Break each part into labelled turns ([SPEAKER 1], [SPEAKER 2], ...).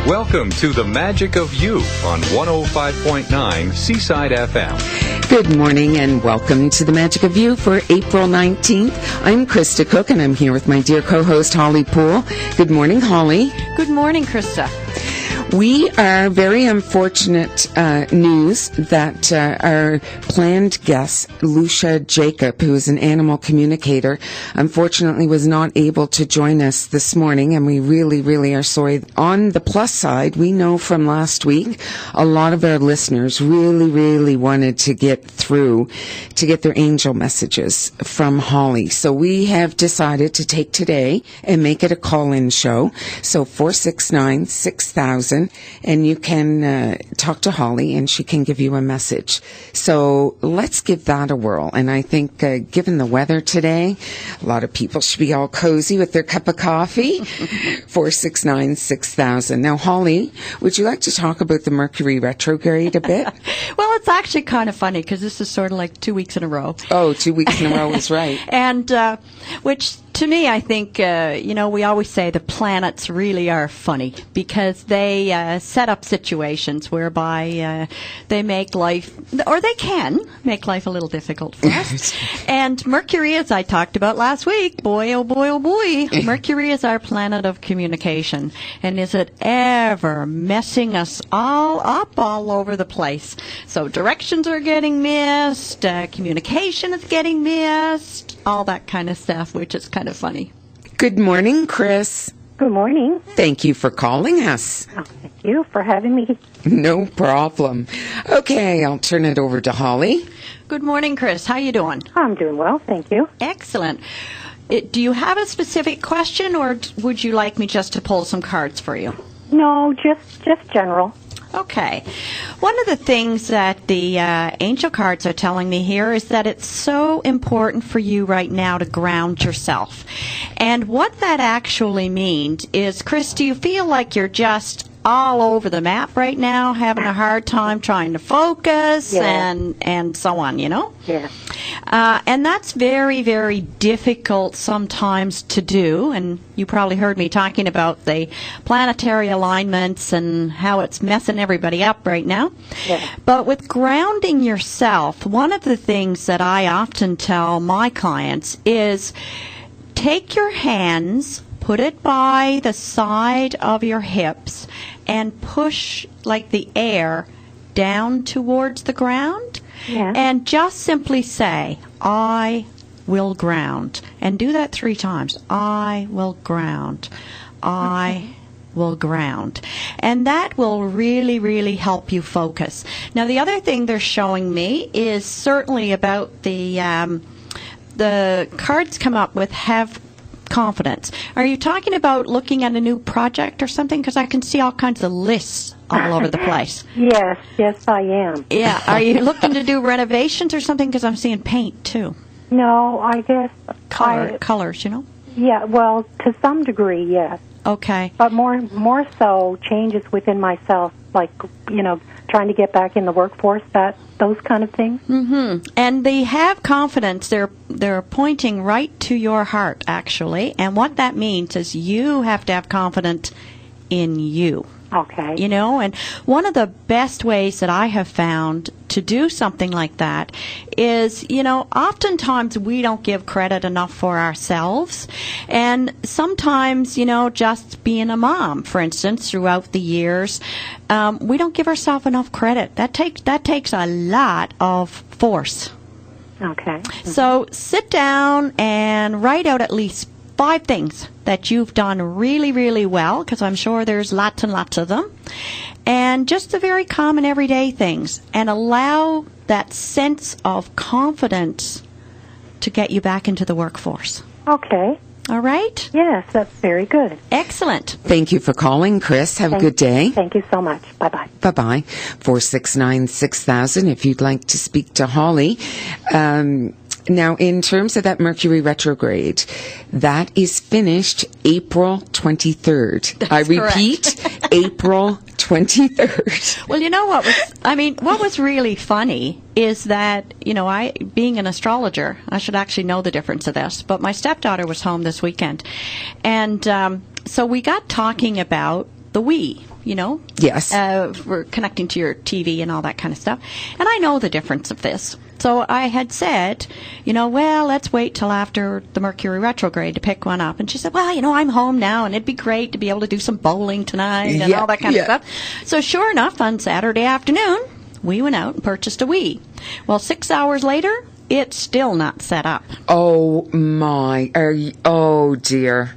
[SPEAKER 1] Welcome to the Magic of You on 105.9 Seaside FM.
[SPEAKER 2] Good morning and welcome to the Magic of You for April 19th. I'm Krista Cook and I'm here with my dear co-host Holly Poole. Good morning, Holly.
[SPEAKER 3] Good morning, Krista.
[SPEAKER 2] We are very unfortunate news that our planned guest, Loesje Jacob, who is an animal communicator, unfortunately was not able to join us this morning, and we really, really are sorry. On the plus side, we know from last week, a lot of our listeners really, really wanted to get through, to get their angel messages from Holly. So we have decided to take today and make it a call-in show. So 469-6000. And you can talk to Holly, and she can give you a message. So let's give that a whirl. And I think, given the weather today, a lot of people should be all cozy with their cup of coffee. 469-6000. Now, Holly, would you like to talk about the Mercury retrograde a bit?
[SPEAKER 3] Well, it's actually kind of funny because this is sort of like 2 weeks in a row.
[SPEAKER 2] Oh, 2 weeks in a row is right.
[SPEAKER 3] And which to me, I think, we always say the planets really are funny because they set up situations whereby they make life, or they can make life a little difficult for us. And Mercury, as I talked about last week, boy, oh boy, oh boy, Mercury is our planet of communication. And is it ever messing us all up all over the place? So directions are getting missed, communication is getting missed, all that kind of stuff, which is kind of funny.
[SPEAKER 2] Good morning, Chris.
[SPEAKER 4] Good morning.
[SPEAKER 2] Thank you for calling us.
[SPEAKER 4] Oh, thank you for having me.
[SPEAKER 2] No problem. Okay, I'll turn it over to Holly.
[SPEAKER 3] Good morning, Chris. How you doing?
[SPEAKER 4] I'm doing well, thank you.
[SPEAKER 3] Excellent. Do you have a specific question, or would you like me just to pull some cards for you?
[SPEAKER 4] No, just general.
[SPEAKER 3] Okay. One of the things that the angel cards are telling me here is that it's so important for you right now to ground yourself. And what that actually means is, Chris, do you feel like you're just all over the map right now, having a hard time trying to focus and so on, you know?
[SPEAKER 4] Yeah.
[SPEAKER 3] And that's very, very difficult sometimes to do. And you probably heard me talking about the planetary alignments and how it's messing everybody up right now.
[SPEAKER 4] Yeah.
[SPEAKER 3] But with grounding yourself, one of the things that I often tell my clients is take your hands, put it by the side of your hips, and push like the air down towards the ground.
[SPEAKER 4] Yeah.
[SPEAKER 3] And just simply say, I will ground. And do that 3 times. I will ground. I will ground. And that will really, really help you focus. Now, the other thing they're showing me is certainly about the cards come up with have confidence. Are you talking about looking at a new project or something? Because I can see all kinds of lists all over the place.
[SPEAKER 4] Yes, I am.
[SPEAKER 3] Yeah. Are you looking to do renovations or something? Because I'm seeing paint, too.
[SPEAKER 4] No, I guess...
[SPEAKER 3] Colors, you know?
[SPEAKER 4] Yeah, well, to some degree, yes.
[SPEAKER 3] Okay.
[SPEAKER 4] But more so changes within myself, like, trying to get back in the workforce, those kind of things.
[SPEAKER 3] Mm-hmm. And they have confidence. They're pointing right to your heart, actually. And what that means is you have to have confidence in you.
[SPEAKER 4] Okay.
[SPEAKER 3] And one of the best ways that I have found to do something like that is, oftentimes we don't give credit enough for ourselves. And sometimes, just being a mom, for instance, throughout the years, we don't give ourselves enough credit. That takes a lot of force.
[SPEAKER 4] Okay.
[SPEAKER 3] So sit down and write out at least 5 things that you've done really, really well, because I'm sure there's lots and lots of them, and just the very common everyday things, and allow that sense of confidence to get you back into the workforce.
[SPEAKER 4] Okay.
[SPEAKER 3] All right?
[SPEAKER 4] Yes, that's very good.
[SPEAKER 3] Excellent.
[SPEAKER 2] Thank you for calling, Chris. Have a good day.
[SPEAKER 4] Thank you so much. Bye-bye.
[SPEAKER 2] Bye-bye. 469-6000 if you'd like to speak to Holly. Now, in terms of that Mercury retrograde, that is finished April 23rd.
[SPEAKER 3] That's
[SPEAKER 2] I repeat, April 23rd.
[SPEAKER 3] Well, what was really funny is that, I, being an astrologer, I should actually know the difference of this, but my stepdaughter was home this weekend. And so we got talking about the Wii, you know?
[SPEAKER 2] Yes.
[SPEAKER 3] For connecting to your TV and all that kind of stuff. And I know the difference of this. So I had said, well, let's wait till after the Mercury retrograde to pick one up. And she said, well, I'm home now, and it'd be great to be able to do some bowling tonight and all that kind of stuff. So sure enough, on Saturday afternoon, we went out and purchased a Wii. Well, 6 hours later, it's still not set up.
[SPEAKER 2] Oh, my. Oh, dear.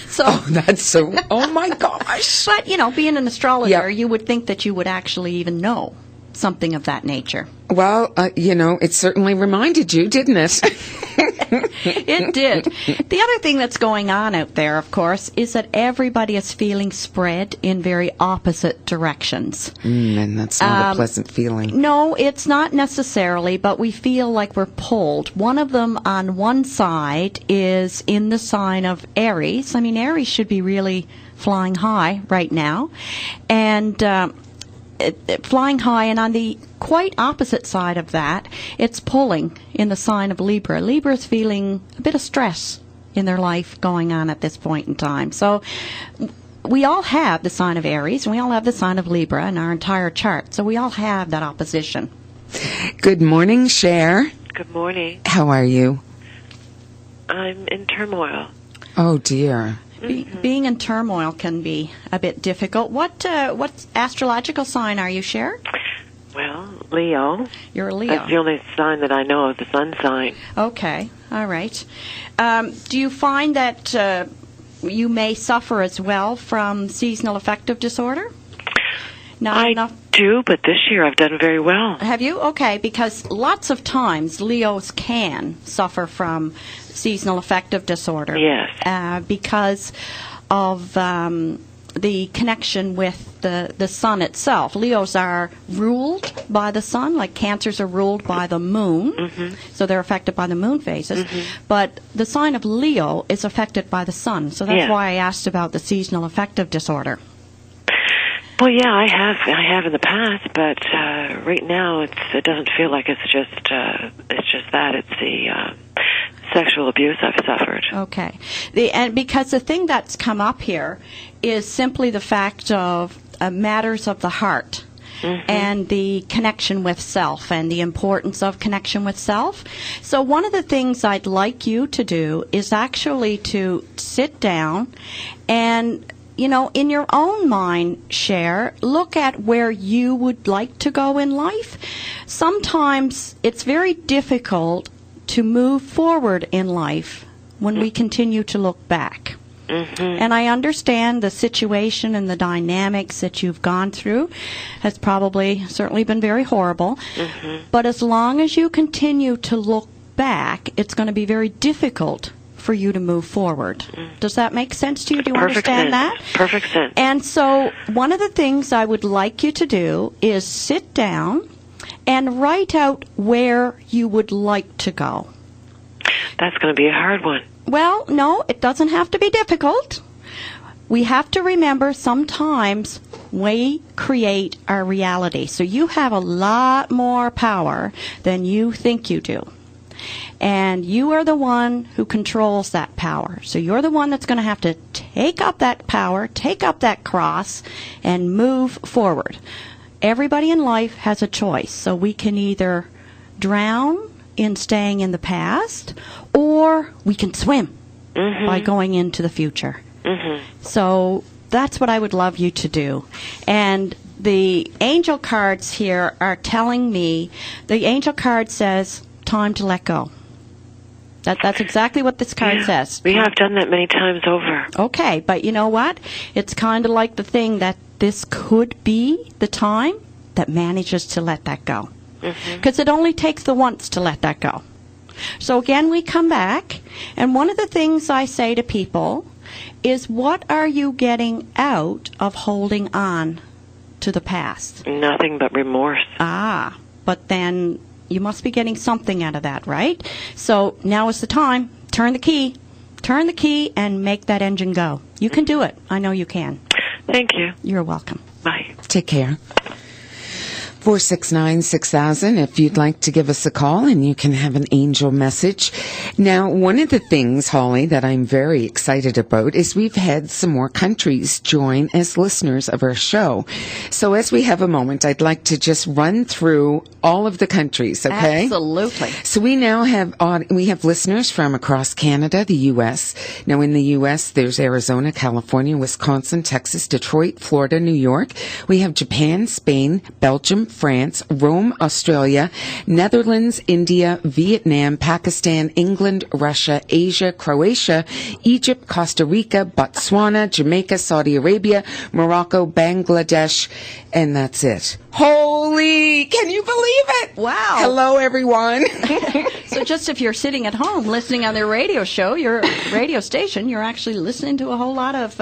[SPEAKER 3] So,
[SPEAKER 2] oh, my gosh.
[SPEAKER 3] But, being an astrologer, you would think that you would actually even know something of that nature.
[SPEAKER 2] Well, it certainly reminded you, didn't it?
[SPEAKER 3] It did. The other thing that's going on out there, of course, is that everybody is feeling spread in very opposite directions.
[SPEAKER 2] And that's not a pleasant feeling.
[SPEAKER 3] No, it's not necessarily, but we feel like we're pulled. One of them on one side is in the sign of Aries. I mean, Aries should be really flying high right now. And flying high, and on the quite opposite side of that, it's pulling in the sign of Libra. Libra is feeling a bit of stress in their life going on at this point in time. So we all have the sign of Aries, and we all have the sign of Libra in our entire chart. So we all have that opposition.
[SPEAKER 2] Good morning, Cher.
[SPEAKER 5] Good morning.
[SPEAKER 2] How are you?
[SPEAKER 5] I'm in turmoil.
[SPEAKER 2] Oh, dear.
[SPEAKER 3] Being in turmoil can be a bit difficult. What astrological sign are you, Cher?
[SPEAKER 5] Well, Leo.
[SPEAKER 3] You're a Leo.
[SPEAKER 5] That's the only sign that I know of, the sun sign.
[SPEAKER 3] Okay, all right. Do you find that you may suffer as well from seasonal affective disorder?
[SPEAKER 5] I do, but this year I've done very well.
[SPEAKER 3] Have you? Okay, because lots of times Leos can suffer from seasonal affective disorder.
[SPEAKER 5] Yes.
[SPEAKER 3] Because of the connection with the sun itself. Leos are ruled by the sun, like Cancers are ruled by the moon, so they're affected by the moon phases. But the sign of Leo is affected by the sun, so that's why I asked about the seasonal affective disorder.
[SPEAKER 5] Well, yeah, I have in the past, but right now it doesn't feel like it's just that. It's the sexual abuse I've suffered.
[SPEAKER 3] Okay, and because the thing that's come up here is simply the fact of matters of the heart. And the connection with self and the importance of connection with self. So one of the things I'd like you to do is actually to sit down and, in your own mind, Cher, look at where you would like to go in life. Sometimes it's very difficult to move forward in life when we continue to look back. And I understand the situation and the dynamics that you've gone through has certainly been very horrible. But as long as you continue to look back, it's going to be very difficult for you to move forward. Does that make sense to you? Do you understand that?
[SPEAKER 5] Perfect sense.
[SPEAKER 3] And so one of the things I would like you to do is sit down and write out where you would like to go.
[SPEAKER 5] That's going to be a hard one.
[SPEAKER 3] Well, no, it doesn't have to be difficult. We have to remember sometimes we create our reality. So you have a lot more power than you think you do. And you are the one who controls that power. So you're the one that's going to have to take up that power, take up that cross, and move forward. Everybody in life has a choice. So we can either drown in staying in the past, or we can swim by going into the future. So that's what I would love you to do. And the angel cards here are telling me, the angel card says, time to let go. That's exactly what this card says.
[SPEAKER 5] We have done that many times over.
[SPEAKER 3] Okay, but you know what? It's kind of like the thing that this could be the time that manages to let that go. Because it only takes the once to let that go. So again, we come back, and one of the things I say to people is, what are you getting out of holding on to the past?
[SPEAKER 5] Nothing but remorse.
[SPEAKER 3] But then you must be getting something out of that, right? So now is the time. Turn the key. Turn the key and make that engine go. You can do it. I know you can.
[SPEAKER 5] Thank you.
[SPEAKER 3] You're welcome.
[SPEAKER 5] Bye.
[SPEAKER 2] Take care. 469-6000 if you'd like to give us a call, and you can have an angel message. Now, one of the things, Holly, that I'm very excited about is we've had some more countries join as listeners of our show. So as we have a moment, I'd like to just run through all of the countries, okay?
[SPEAKER 3] Absolutely.
[SPEAKER 2] So we now have listeners from across Canada, the U.S. Now, in the U.S., there's Arizona, California, Wisconsin, Texas, Detroit, Florida, New York. We have Japan, Spain, Belgium, France, Rome, Australia, Netherlands, India, Vietnam, Pakistan, England, Russia, Asia, Croatia, Egypt, Costa Rica, Botswana, Jamaica, Saudi Arabia, Morocco, Bangladesh, and that's it. Holy, can you believe it?
[SPEAKER 3] Wow.
[SPEAKER 2] Hello, everyone.
[SPEAKER 3] So just if you're sitting at home listening on their radio show, your radio station, you're actually listening to a whole lot of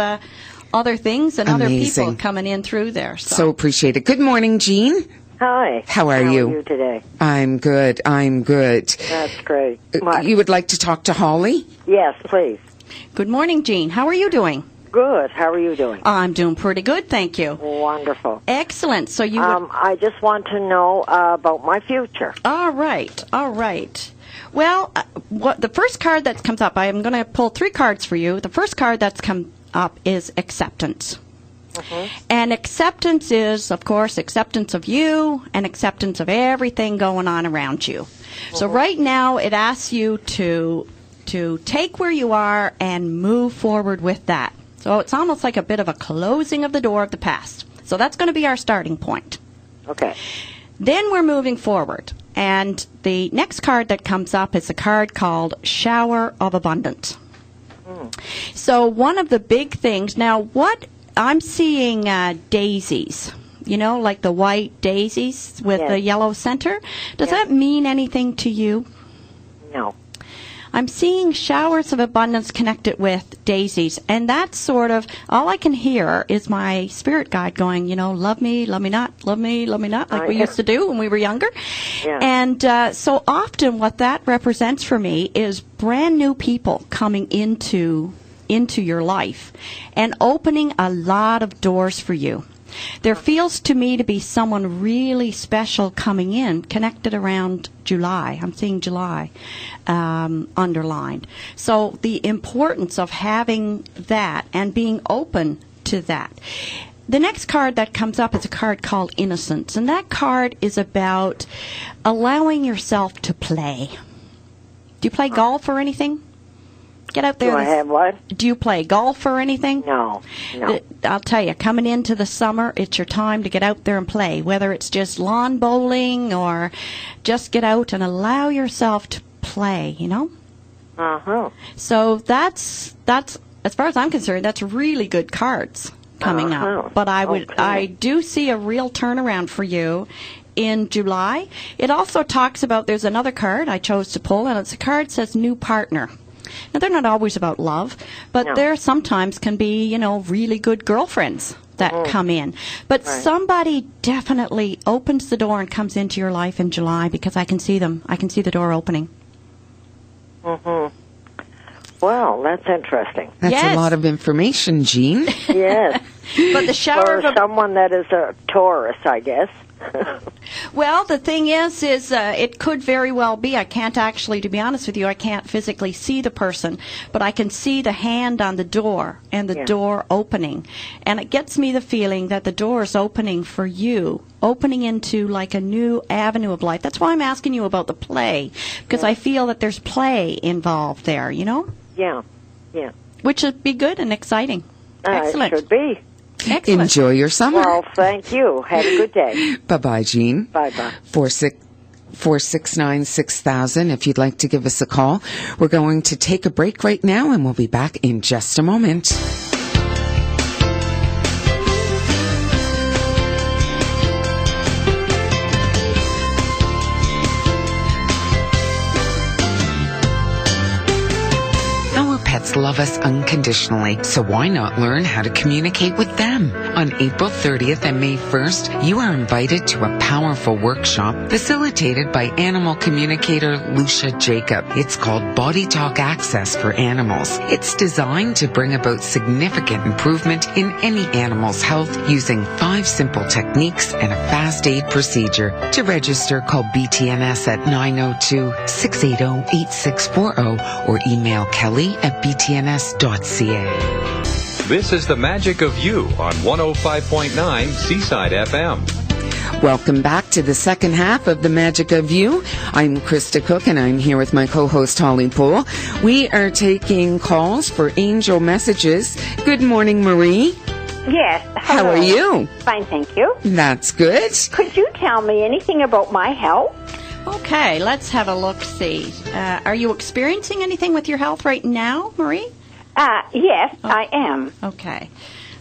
[SPEAKER 3] other things and other people coming in through there.
[SPEAKER 2] So appreciate it. Good morning, Jean.
[SPEAKER 6] Hi.
[SPEAKER 2] How are you?
[SPEAKER 6] How are you today?
[SPEAKER 2] I'm good.
[SPEAKER 6] That's great.
[SPEAKER 2] You would like to talk to Holly?
[SPEAKER 6] Yes, please.
[SPEAKER 3] Good morning, Jean. How are you doing?
[SPEAKER 6] Good. How are you doing?
[SPEAKER 3] I'm doing pretty good, thank you.
[SPEAKER 6] Wonderful.
[SPEAKER 3] Excellent. So you
[SPEAKER 6] I just want to know about my future.
[SPEAKER 3] All right. Well, the first card that comes up, I am going to pull 3 cards for you. The first card that's come up is acceptance. Mm-hmm. And acceptance is, of course, acceptance of you and acceptance of everything going on around you. Mm-hmm. So right now it asks you to take where you are and move forward with that. So it's almost like a bit of a closing of the door of the past. So that's going to be our starting point.
[SPEAKER 6] Okay.
[SPEAKER 3] Then we're moving forward. And the next card that comes up is a card called Shower of Abundance. Mm. So one of the big things, now what I'm seeing daisies, like the white daisies with the yellow center. Does that mean anything to you?
[SPEAKER 6] No.
[SPEAKER 3] I'm seeing showers of abundance connected with daisies, and that's sort of all I can hear is my spirit guide going, love me not, like we used to do when we were younger. Yeah. And so often what that represents for me is brand new people coming into your life and opening a lot of doors for you. There feels to me to be someone really special coming in, connected around July. I'm seeing July underlined. So the importance of having that and being open to that. The next card that comes up is a card called Innocence, and that card is about allowing yourself to play. Do you play golf or anything? Get out there.
[SPEAKER 6] Do I have what?
[SPEAKER 3] Do you play golf or anything?
[SPEAKER 6] No.
[SPEAKER 3] I'll tell you, coming into the summer, it's your time to get out there and play, whether it's just lawn bowling or just get out and allow yourself to play,
[SPEAKER 6] Uh-huh.
[SPEAKER 3] So that's as far as I'm concerned, that's really good cards coming up. But I do see a real turnaround for you in July. It also talks about, there's another card I chose to pull, and it's a card that says new partner. Now, they're not always about love, but there sometimes can be, really good girlfriends that come in. But somebody definitely opens the door and comes into your life in July, because I can see them. I can see the door opening.
[SPEAKER 6] Mm-hmm. Well, that's interesting.
[SPEAKER 2] That's a lot of information, Jean.
[SPEAKER 6] Yes.
[SPEAKER 3] But the shower
[SPEAKER 6] for someone that is a Taurus, I guess.
[SPEAKER 3] Well, the thing is it could very well be. I can't actually, to be honest with you, I can't physically see the person, but I can see the hand on the door and the door opening. And it gets me the feeling that the door is opening for you, opening into like a new avenue of life. That's why I'm asking you about the play, because I feel that there's play involved there,
[SPEAKER 6] Yeah.
[SPEAKER 3] Which would be good and exciting. Excellent.
[SPEAKER 6] It should be.
[SPEAKER 3] Excellent.
[SPEAKER 2] Enjoy your summer.
[SPEAKER 6] Well, thank you. Have a good day.
[SPEAKER 2] Bye-bye, Jean.
[SPEAKER 6] Bye-bye.
[SPEAKER 2] 469-6000 if you'd like to give us a call. We're going to take a break right now, and we'll be back in just a moment. Our pets love love us unconditionally, so why not learn how to communicate with them? On April 30th and May 1st, you are invited to a powerful workshop facilitated by animal communicator Loesje Jacob. It's called Body Talk Access for Animals. It's designed to bring about significant improvement in any animal's health using 5 simple techniques and a fast aid procedure. To register, call BTNS at 902-680-8640 or email kelly@btns.ca.
[SPEAKER 1] This is the magic of you on 105.9 Seaside FM.
[SPEAKER 2] Welcome back to the second half of The Magic of You. I'm Krista Cook, and I'm here with my co-host Holly Poole. We are taking calls for angel messages. Good morning, Marie.
[SPEAKER 7] Yes.
[SPEAKER 2] How
[SPEAKER 7] hello.
[SPEAKER 2] are you?
[SPEAKER 7] Fine, thank you.
[SPEAKER 2] That's good.
[SPEAKER 7] Could you tell me anything about my health?
[SPEAKER 3] Okay, let's have a look-see. Are you experiencing anything with your health right now, Marie?
[SPEAKER 7] Yes, I am.
[SPEAKER 3] Okay.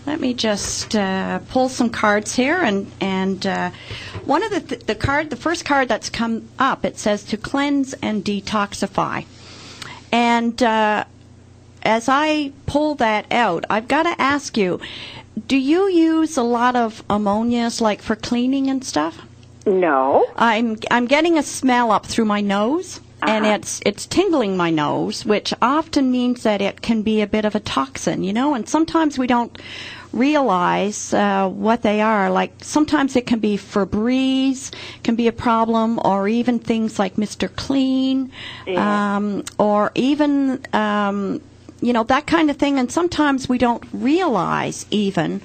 [SPEAKER 3] Let me just pull some cards here, and one of the first card that's come up, it says to cleanse and detoxify. And as I pull that out, I've got to ask you, do you use a lot of ammonias, like for cleaning and stuff?
[SPEAKER 7] No.
[SPEAKER 3] I'm getting a smell up through my nose, and it's tingling my nose, which often means that it can be a bit of a toxin, and sometimes we don't realize what they are. Like sometimes it can be Febreze, can be a problem, or even things like Mr. Clean, or even that kind of thing. And sometimes we don't realize even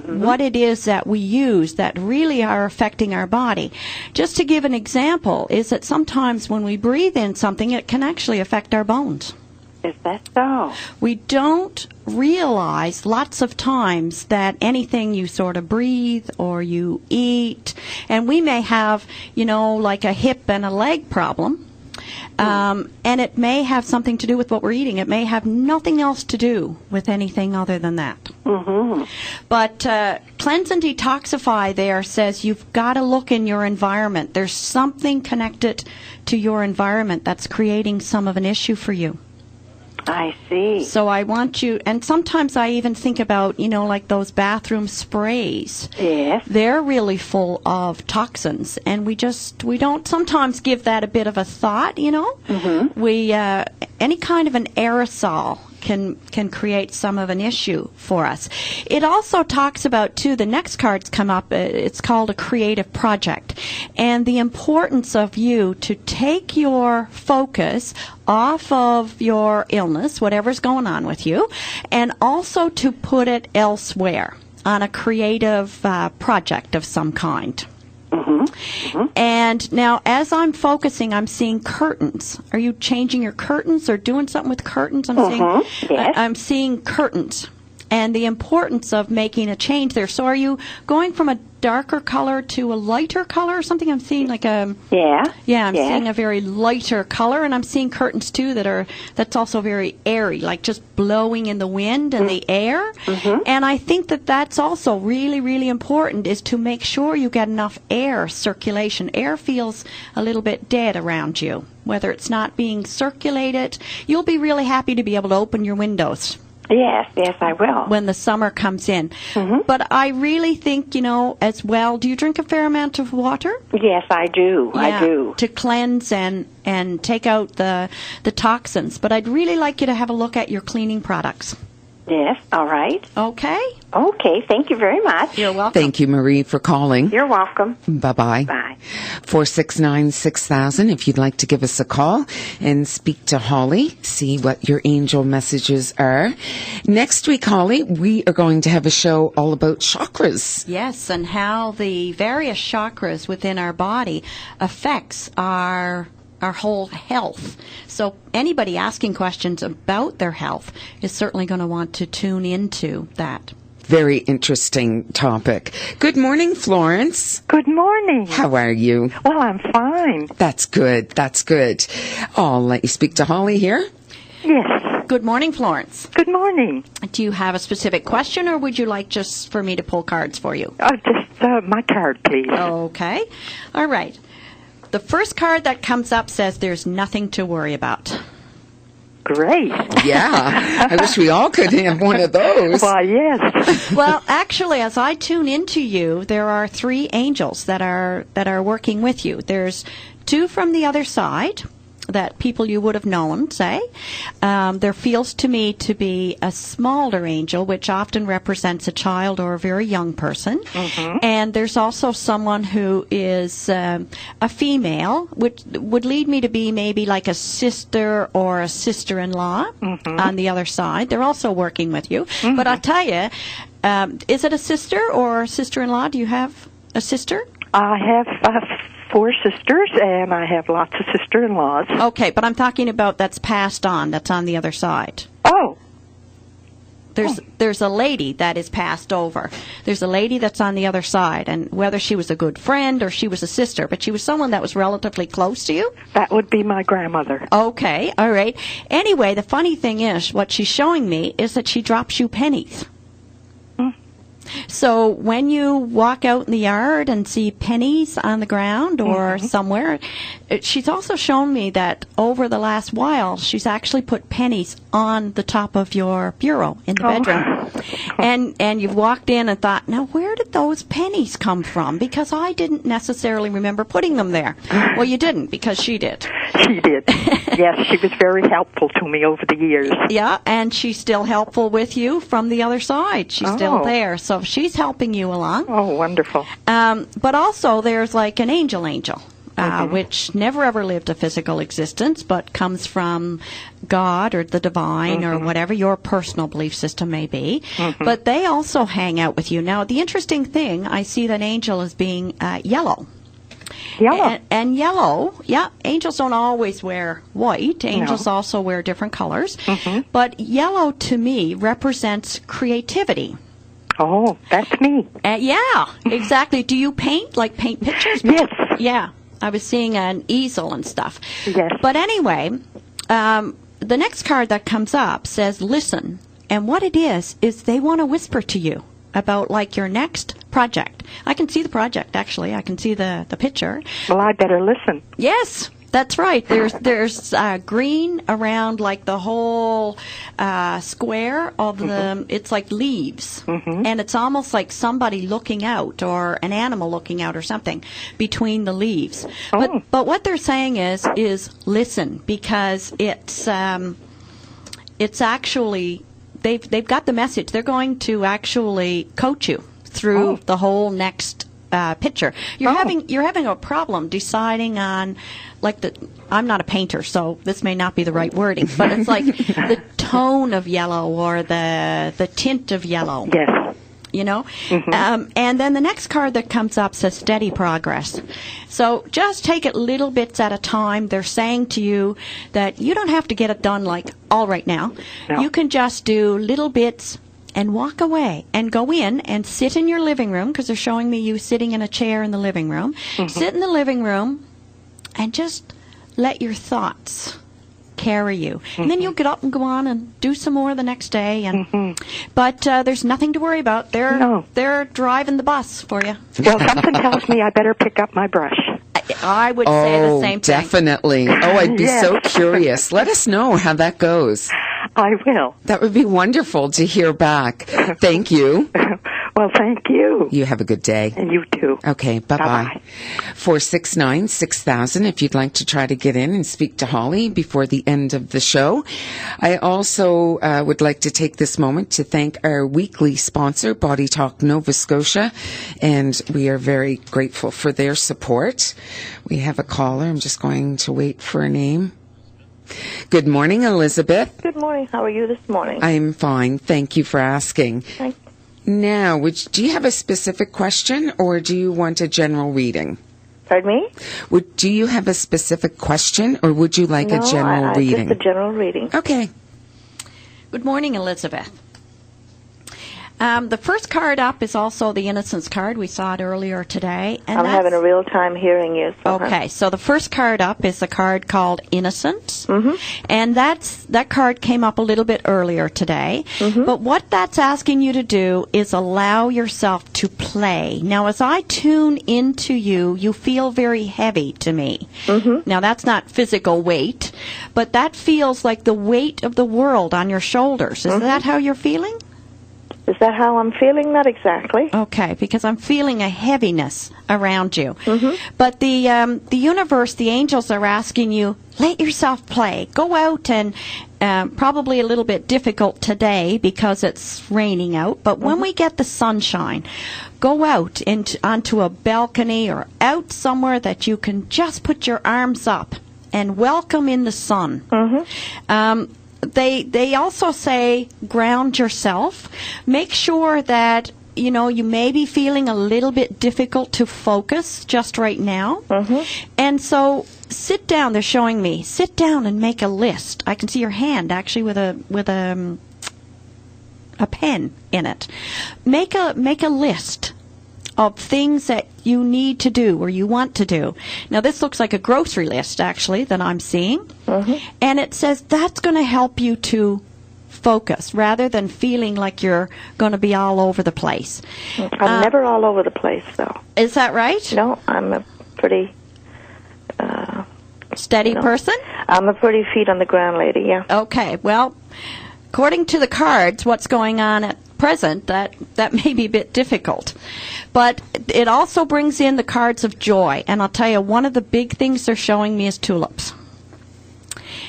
[SPEAKER 3] what it is that we use that really are affecting our body. Just to give an example, is that sometimes when we breathe in something, it can actually affect our bones.
[SPEAKER 7] Is that so?
[SPEAKER 3] We don't realize lots of times that anything you sort of breathe or you eat, and we may have, like a hip and a leg problem, and it may have something to do with what we're eating. It may have nothing else to do with anything other than that.
[SPEAKER 7] Mm-hmm.
[SPEAKER 3] But cleanse and detoxify there says you've got to look in your environment. There's something connected to your environment that's creating some of an issue for you.
[SPEAKER 7] I see.
[SPEAKER 3] So I want you, and sometimes I even think about, like those bathroom sprays.
[SPEAKER 7] Yes.
[SPEAKER 3] They're really full of toxins, and we don't sometimes give that a bit of a thought,
[SPEAKER 7] Mm-hmm.
[SPEAKER 3] We, any kind of an aerosol can create some of an issue for us. It also talks about, too, the next card's come up, it's called a creative project, and the importance of you to take your focus off of your illness, whatever's going on with you, and also to put it elsewhere on a creative project of some kind.
[SPEAKER 7] Mm-hmm. Mm-hmm.
[SPEAKER 3] And now, as I'm focusing, I'm seeing curtains. Are you changing your curtains or doing something with curtains? I'm seeing curtains, and the importance of making a change there. So, are you going from a darker color to a lighter color or something? I'm seeing like a seeing a very lighter color, and I'm seeing curtains too that's also very airy, like just blowing in the wind and the air.
[SPEAKER 7] Mm-hmm.
[SPEAKER 3] And I think that's also really, really important, is to make sure you get enough air circulation. Air feels a little bit dead around you. Whether it's not being circulated, you'll be really happy to be able to open your windows.
[SPEAKER 7] Yes, I will.
[SPEAKER 3] When the summer comes in.
[SPEAKER 7] Mm-hmm.
[SPEAKER 3] But I really think, as well, do you drink a fair amount of water?
[SPEAKER 7] Yes, I do.
[SPEAKER 3] Yeah,
[SPEAKER 7] I do.
[SPEAKER 3] To cleanse and take out the toxins. But I'd really like you to have a look at your cleaning products.
[SPEAKER 7] Yes, all right.
[SPEAKER 3] Okay?
[SPEAKER 7] Okay, thank you very much.
[SPEAKER 3] You're welcome.
[SPEAKER 2] Thank you, Marie, for calling.
[SPEAKER 7] You're welcome.
[SPEAKER 2] Bye-bye.
[SPEAKER 7] Bye.
[SPEAKER 2] 469-6000 if you'd like to give us a call and speak to Holly, see what your angel messages are. Next week, Holly, we are going to have a show all about chakras.
[SPEAKER 3] Yes, and how the various chakras within our body affects our whole health. So anybody asking questions about their health is certainly going to want to tune into that.
[SPEAKER 2] Very interesting topic. Good morning, Florence.
[SPEAKER 8] Good morning.
[SPEAKER 2] How are you?
[SPEAKER 8] Well, I'm fine.
[SPEAKER 2] That's good. That's good. I'll let you speak to Holly here.
[SPEAKER 8] Yes.
[SPEAKER 3] Good morning, Florence.
[SPEAKER 8] Good morning.
[SPEAKER 3] Do you have a specific question, or would you like just for me to pull cards for you?
[SPEAKER 8] Just my card, please.
[SPEAKER 3] Okay. All right. The first card that comes up says there's nothing to worry about.
[SPEAKER 8] great.
[SPEAKER 2] Yeah, I wish we all could have one of those.
[SPEAKER 8] Why, yes.
[SPEAKER 3] Well, actually, as I tune into you, there are 3 angels that are working with you. There's 2 from the other side that people you would have known, say. There feels to me to be a smaller angel, which often represents a child or a very young person.
[SPEAKER 8] Mm-hmm.
[SPEAKER 3] And there's also someone who is a female, which would lead me to be maybe like a sister or a sister-in-law on the other side. They're also working with you. But I'll tell you, is it a sister or sister-in-law? Do you have a sister?
[SPEAKER 8] I have 4 sisters, and I have lots of sister-in-laws.
[SPEAKER 3] Okay, but I'm talking about that's passed on, that's on the other side.
[SPEAKER 8] Oh.
[SPEAKER 3] There's a lady that is passed over. There's a lady that's on the other side, and whether she was a good friend or she was a sister, but she was someone that was relatively close to you?
[SPEAKER 8] That would be my grandmother.
[SPEAKER 3] Okay, all right. Anyway, the funny thing is, what she's showing me is that she drops you pennies. So when you walk out in the yard and see pennies on the ground or somewhere, she's also shown me that over the last while, she's actually put pennies on the top of your bureau in the bedroom. And you've walked in and thought, now where did those pennies come from? Because I didn't necessarily remember putting them there. Well, you didn't, because she did.
[SPEAKER 8] She did. Yes, she was very helpful to me over the years.
[SPEAKER 3] Yeah, and she's still helpful with you from the other side. She's still there. So she's helping you along.
[SPEAKER 8] Oh, wonderful.
[SPEAKER 3] But also there's like an angel, which never ever lived a physical existence, but comes from God or the divine or whatever your personal belief system may be. But they also hang out with you. Now, the interesting thing, I see that angel as being yellow.
[SPEAKER 8] Yellow.
[SPEAKER 3] And yellow, yeah, angels don't always wear white. Angels also wear different colors. But yellow, to me, represents creativity.
[SPEAKER 8] Oh, that's me.
[SPEAKER 3] Yeah, exactly. Do you paint, like paint pictures?
[SPEAKER 8] Yes.
[SPEAKER 3] Yeah, I was seeing an easel and stuff.
[SPEAKER 8] Yes.
[SPEAKER 3] But anyway, the next card that comes up says, listen. And what it is they want to whisper to you about, like, your next project. I can see the project, actually. I can see the picture.
[SPEAKER 8] Well, I better listen.
[SPEAKER 3] Yes, that's right. There's green around, like, the whole square of the, it's like leaves. And it's almost like somebody looking out or an animal looking out or something between the leaves. But what they're saying is listen, because it's actually, they've got the message. They're going to actually coach you through the whole next picture. You're having a problem deciding on, like, I'm not a painter, so this may not be the right wording, but it's like the tone of yellow or the tint of yellow.
[SPEAKER 8] Yes.
[SPEAKER 3] You know? And then the next card that comes up says steady progress. So just take it little bits at a time. They're saying to you that you don't have to get it done, like, all right now.
[SPEAKER 8] No.
[SPEAKER 3] You can just do little bits and walk away and go in and sit in your living room, because they're showing me you sitting in a chair in the living room. Sit in the living room and just let your thoughts carry you. And then you'll get up and go on and do some more the next day. And But there's nothing to worry about. They're driving the bus for you.
[SPEAKER 8] Well, something tells me I better pick up my brush.
[SPEAKER 3] I would say the same thing.
[SPEAKER 2] Definitely. Oh, I'd be so curious. Let us know how that goes.
[SPEAKER 8] I will.
[SPEAKER 2] That would be wonderful to hear back. Thank you.
[SPEAKER 8] Well, thank you.
[SPEAKER 2] You have a good day.
[SPEAKER 8] And you too.
[SPEAKER 2] Okay, bye-bye. 469-6000 if you'd like to try to get in and speak to Holly before the end of the show. I also would like to take this moment to thank our weekly sponsor, Body Talk Nova Scotia, and we are very grateful for their support. We have a caller. I'm just going to wait for a name. Good morning, Elizabeth.
[SPEAKER 9] Good morning. How are you this morning?
[SPEAKER 2] I'm fine. Thank you for asking.
[SPEAKER 9] Thank you.
[SPEAKER 2] Now, do you have a specific question, or do you want a general reading?
[SPEAKER 9] Pardon me?
[SPEAKER 2] Do you have a specific question, or would you like a general reading?
[SPEAKER 9] Just a general reading.
[SPEAKER 2] Okay.
[SPEAKER 3] Good morning, Elizabeth. The first card up is also the Innocence card. We saw it earlier today. And
[SPEAKER 9] I'm having a real time hearing you.
[SPEAKER 3] Okay, so the first card up is a card called Innocence. And that card came up a little bit earlier today. But what that's asking you to do is allow yourself to play. Now, as I tune into you, you feel very heavy to me. Now, that's not physical weight, but that feels like the weight of the world on your shoulders. Is that how you're feeling?
[SPEAKER 9] Is that how I'm feeling? Not exactly.
[SPEAKER 3] Okay, because I'm feeling a heaviness around you. But the universe, the angels are asking you, let yourself play. Go out and probably a little bit difficult today because it's raining out. But when we get the sunshine, go out onto a balcony or out somewhere that you can just put your arms up and welcome in the sun. They also say ground yourself. Make sure that, you may be feeling a little bit difficult to focus just right now. And so sit down. They're showing me. Sit down and make a list. I can see your hand actually with a pen in it. Make a list of things that you need to do or you want to do. Now, this looks like a grocery list, actually, that I'm seeing. And it says that's going to help you to focus rather than feeling like you're going to be all over the place.
[SPEAKER 9] I'm never all over the place, though.
[SPEAKER 3] Is that right?
[SPEAKER 9] No, I'm a pretty...
[SPEAKER 3] steady person?
[SPEAKER 9] I'm a pretty feet on the ground lady, yeah.
[SPEAKER 3] Okay, well, according to the cards, what's going on at present, that may be a bit difficult. But it also brings in the cards of joy. And I'll tell you, one of the big things they're showing me is tulips.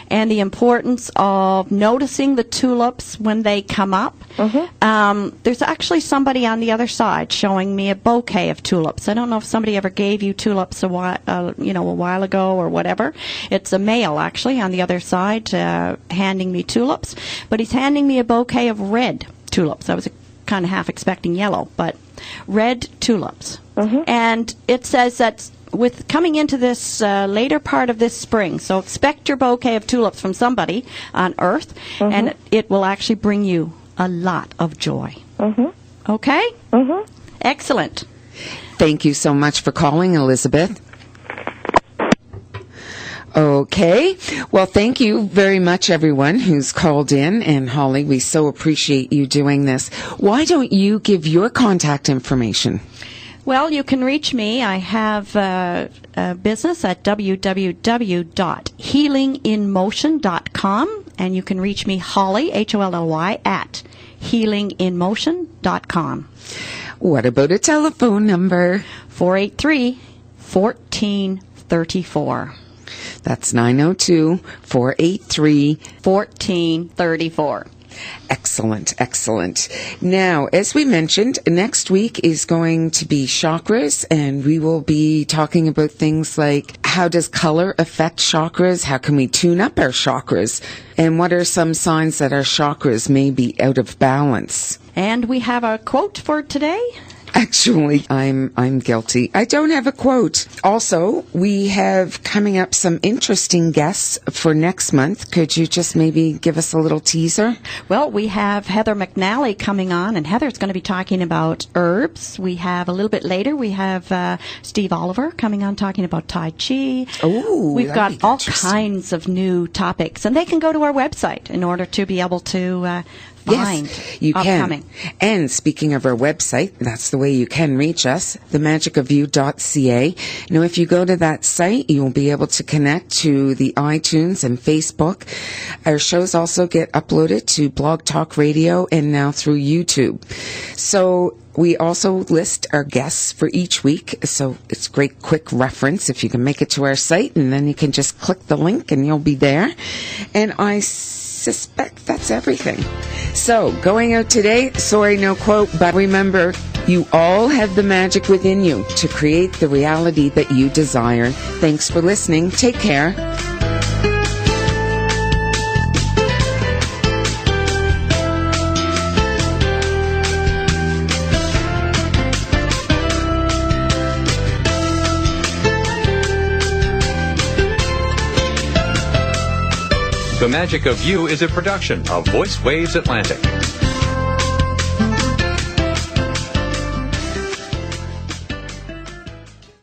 [SPEAKER 3] And the importance of noticing the tulips when they come up. There's actually somebody on the other side showing me a bouquet of tulips. I don't know if somebody ever gave you tulips a while ago or whatever. It's a male, actually, on the other side handing me tulips. But he's handing me a bouquet of red tulips. I was kind of half expecting yellow, but red tulips. And it says that with coming into this later part of this spring, so expect your bouquet of tulips from somebody on Earth, and it will actually bring you a lot of joy. Okay? Excellent.
[SPEAKER 2] Thank you so much for calling, Elizabeth. Okay. Well, thank you very much, everyone who's called in. And Holly, we so appreciate you doing this. Why don't you give your contact information?
[SPEAKER 3] Well, you can reach me. I have a business at www.healinginmotion.com. And you can reach me, Holly, Holly, at healinginmotion.com.
[SPEAKER 2] What about a telephone number?
[SPEAKER 3] 483-1434.
[SPEAKER 2] That's 902-483-1434. Excellent, excellent. Now, as we mentioned, next week is going to be chakras, and we will be talking about things like how does color affect chakras? How can we tune up our chakras? And what are some signs that our chakras may be out of balance?
[SPEAKER 3] And we have a quote for today.
[SPEAKER 2] Actually, I'm guilty. I don't have a quote. Also, we have coming up some interesting guests for next month. Could you just maybe give us a little teaser?
[SPEAKER 3] Well, we have Heather McNally coming on, and Heather's going to be talking about herbs. We have a little bit later, we have Steve Oliver coming on talking about Tai Chi.
[SPEAKER 2] Oh,
[SPEAKER 3] we've got all kinds of new topics, and they can go to our website in order to be able to find
[SPEAKER 2] you
[SPEAKER 3] upcoming.
[SPEAKER 2] Can. And speaking of our website, that's the way you can reach us, themagicofyou.ca. Now, if you go to that site, you'll be able to connect to the iTunes and Facebook. Our shows also get uploaded to Blog Talk Radio and now through YouTube. So we also list our guests for each week, so it's great quick reference if you can make it to our site, and then you can just click the link and you'll be there. And I suspect that's everything. So, going out today, sorry, no quote, but remember, you all have the magic within you to create the reality that you desire. Thanks for listening. Take care.
[SPEAKER 1] The Magic of You is a production of Voice Waves Atlantic.